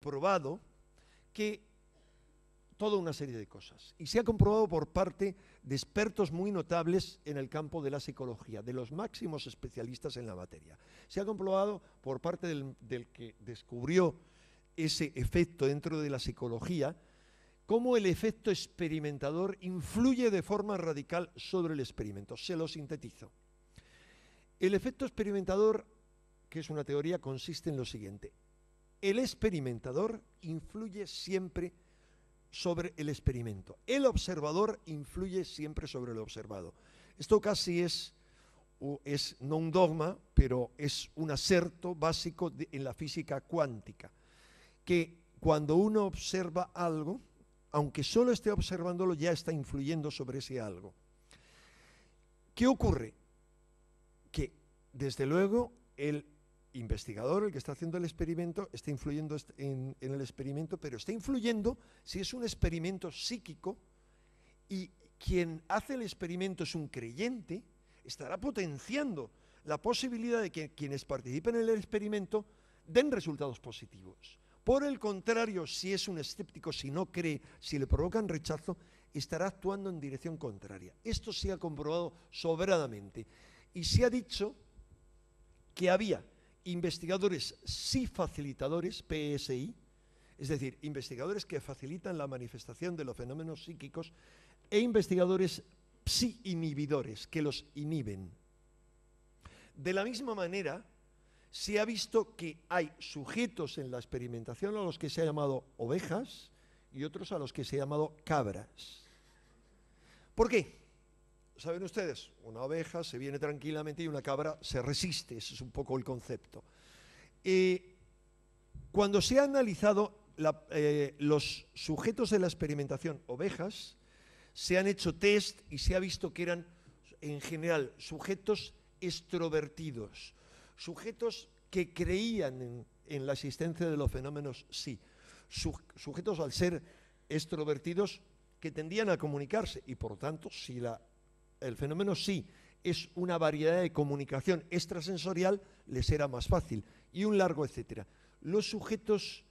probado que toda una serie de cosas. Y se ha comprobado por parte de expertos muy notables en el campo de la psicología, de los máximos especialistas en la materia. Se ha comprobado por parte del que descubrió ese efecto dentro de la psicología, cómo el efecto experimentador influye de forma radical sobre el experimento. Se lo sintetizo. El efecto experimentador, que es una teoría, consiste en lo siguiente. El experimentador influye siempre sobre el experimento. El observador influye siempre sobre el observado. Esto casi es no un dogma, pero es un aserto básico en la física cuántica, que cuando uno observa algo, aunque solo esté observándolo, ya está influyendo sobre ese algo. ¿Qué ocurre? Que, desde luego, el investigador, el que está haciendo el experimento, está influyendo en el experimento, pero está influyendo si es un experimento psíquico y quien hace el experimento es un creyente, estará potenciando la posibilidad de que quienes participen en el experimento den resultados positivos. Por el contrario, si es un escéptico, si no cree, si le provocan rechazo, estará actuando en dirección contraria. Esto se ha comprobado sobradamente y se ha dicho que había investigadores sí facilitadores, PSI, es decir, investigadores que facilitan la manifestación de los fenómenos psíquicos, e investigadores psi inhibidores, que los inhiben. De la misma manera, se ha visto que hay sujetos en la experimentación a los que se ha llamado ovejas y otros a los que se ha llamado cabras. ¿Por qué? ¿Saben ustedes? Una oveja se viene tranquilamente y una cabra se resiste, ese es un poco el concepto. Cuando se ha analizado los sujetos de la experimentación ovejas, se han hecho test y se ha visto que eran, en general, sujetos extrovertidos, sujetos que creían en la existencia de los fenómenos sí, sujetos al ser extrovertidos que tendían a comunicarse y, por tanto, si el fenómeno sí es una variedad de comunicación extrasensorial, les era más fácil, y un largo etcétera. Los sujetos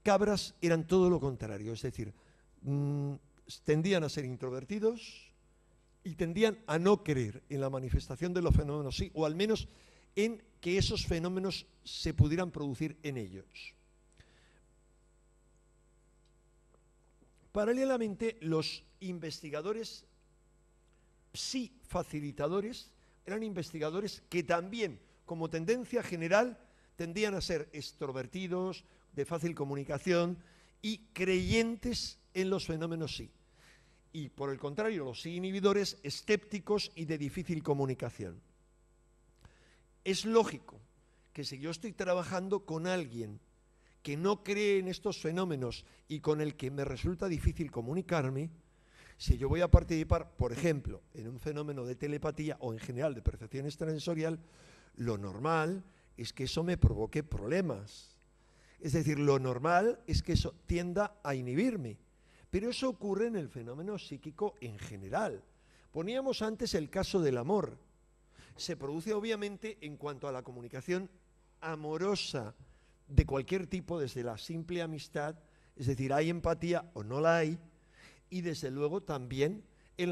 cabras eran todo lo contrario, es decir, tendían a ser introvertidos y tendían a no creer en la manifestación de los fenómenos sí, o al menos en que esos fenómenos se pudieran producir en ellos. Paralelamente, los investigadores psi facilitadores eran investigadores que también, como tendencia general, tendían a ser extrovertidos, de fácil comunicación y creyentes en los fenómenos sí. Y por el contrario, los sí inhibidores, escépticos y de difícil comunicación. Es lógico que si yo estoy trabajando con alguien que no cree en estos fenómenos y con el que me resulta difícil comunicarme, si yo voy a participar, por ejemplo, en un fenómeno de telepatía o en general de percepción extrasensorial, lo normal es que eso me provoque problemas. Es decir, lo normal es que eso tienda a inhibirme. Pero eso ocurre en el fenómeno psíquico en general. Poníamos antes el caso del amor. Se produce obviamente en cuanto a la comunicación amorosa de cualquier tipo, desde la simple amistad, es decir, hay empatía o no la hay, y desde luego también en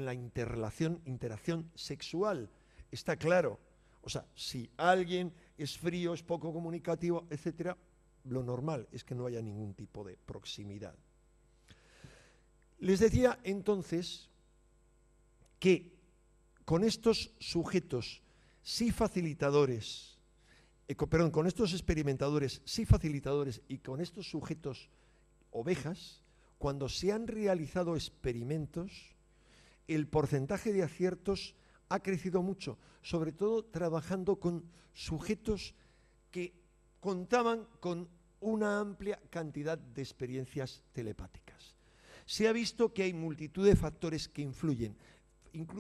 la interacción sexual. Está claro. O sea, si alguien es frío, es poco comunicativo, etcétera, lo normal es que no haya ningún tipo de proximidad. Les decía entonces que con estos sujetos sí facilitadores, con estos experimentadores sí facilitadores y con estos sujetos ovejas, cuando se han realizado experimentos, el porcentaje de aciertos ha crecido mucho, sobre todo trabajando con sujetos que contaban con una amplia cantidad de experiencias telepáticas. Se ha visto que hay multitud de factores que influyen,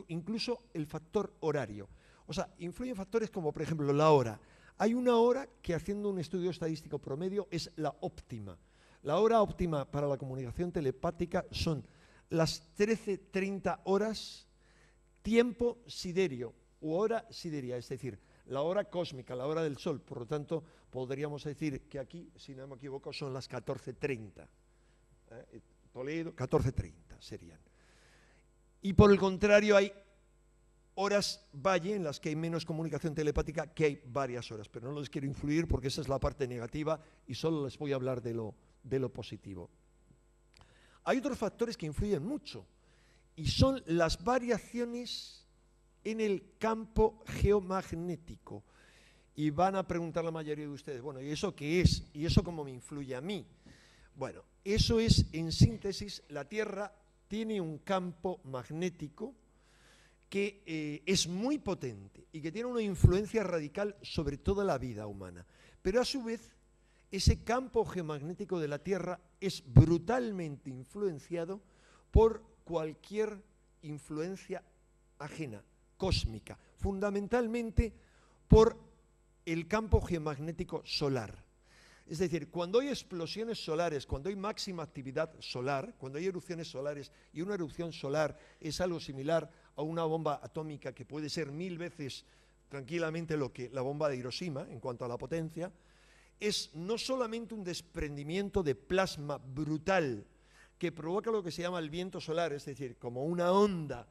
incluso el factor horario. O sea, influyen factores como, por ejemplo, la hora. Hay una hora que, haciendo un estudio estadístico promedio, es la óptima. La hora óptima para la comunicación telepática son las 13:30 horas, tiempo siderio u hora sideria, es decir, la hora cósmica, la hora del Sol. Por lo tanto, podríamos decir que aquí, si no me equivoco, son las 14:30. Toledo, 14:30 serían. Y por el contrario, hay horas valle en las que hay menos comunicación telepática, que hay varias horas, pero no les quiero influir porque esa es la parte negativa y solo les voy a hablar de lo positivo. Hay otros factores que influyen mucho y son las variaciones en el campo geomagnético. Y van a preguntar la mayoría de ustedes, bueno, ¿y eso qué es? ¿Y eso cómo me influye a mí? Bueno, eso es, en síntesis, la Tierra tiene un campo magnético que es muy potente y que tiene una influencia radical sobre toda la vida humana. Pero a su vez, ese campo geomagnético de la Tierra es brutalmente influenciado por cualquier influencia ajena, cósmica, fundamentalmente por el campo geomagnético solar. Es decir, cuando hay explosiones solares, cuando hay máxima actividad solar, cuando hay erupciones solares, y una erupción solar es algo similar a una bomba atómica que puede ser 1000 veces tranquilamente lo que la bomba de Hiroshima en cuanto a la potencia, es no solamente un desprendimiento de plasma brutal que provoca lo que se llama el viento solar, es decir, como una onda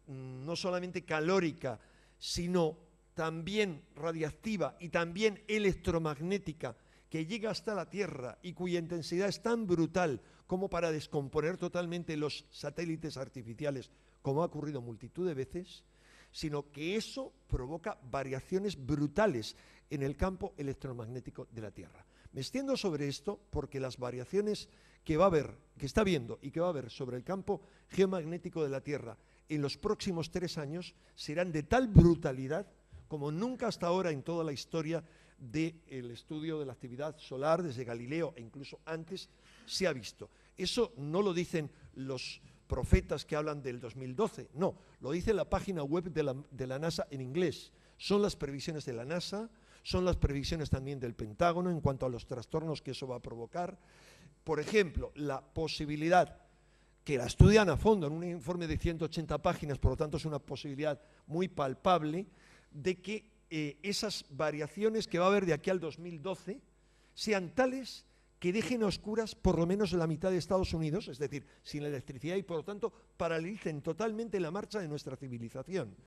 no solamente calórica, sino también radiactiva y también electromagnética, que llega hasta la Tierra y cuya intensidad es tan brutal como para descomponer totalmente los satélites artificiales, como ha ocurrido multitud de veces, sino que eso provoca variaciones brutales en el campo electromagnético de la Tierra. Me extiendo sobre esto porque las variaciones que va a haber, que está viendo y que va a haber sobre el campo geomagnético de la Tierra en los próximos 3 años serán de tal brutalidad como nunca hasta ahora en toda la historia del estudio de la actividad solar, desde Galileo e incluso antes, se ha visto. Eso no lo dicen los profetas que hablan del 2012, no, lo dice la página web de la NASA en inglés. Son las previsiones de la NASA, son las previsiones también del Pentágono en cuanto a los trastornos que eso va a provocar. Por ejemplo, la posibilidad, que la estudian a fondo en un informe de 180 páginas, por lo tanto es una posibilidad muy palpable, de que esas variaciones que va a haber de aquí al 2012 sean tales que dejen a oscuras por lo menos la mitad de Estados Unidos, es decir, sin electricidad, y por lo tanto paralicen totalmente la marcha de nuestra civilización.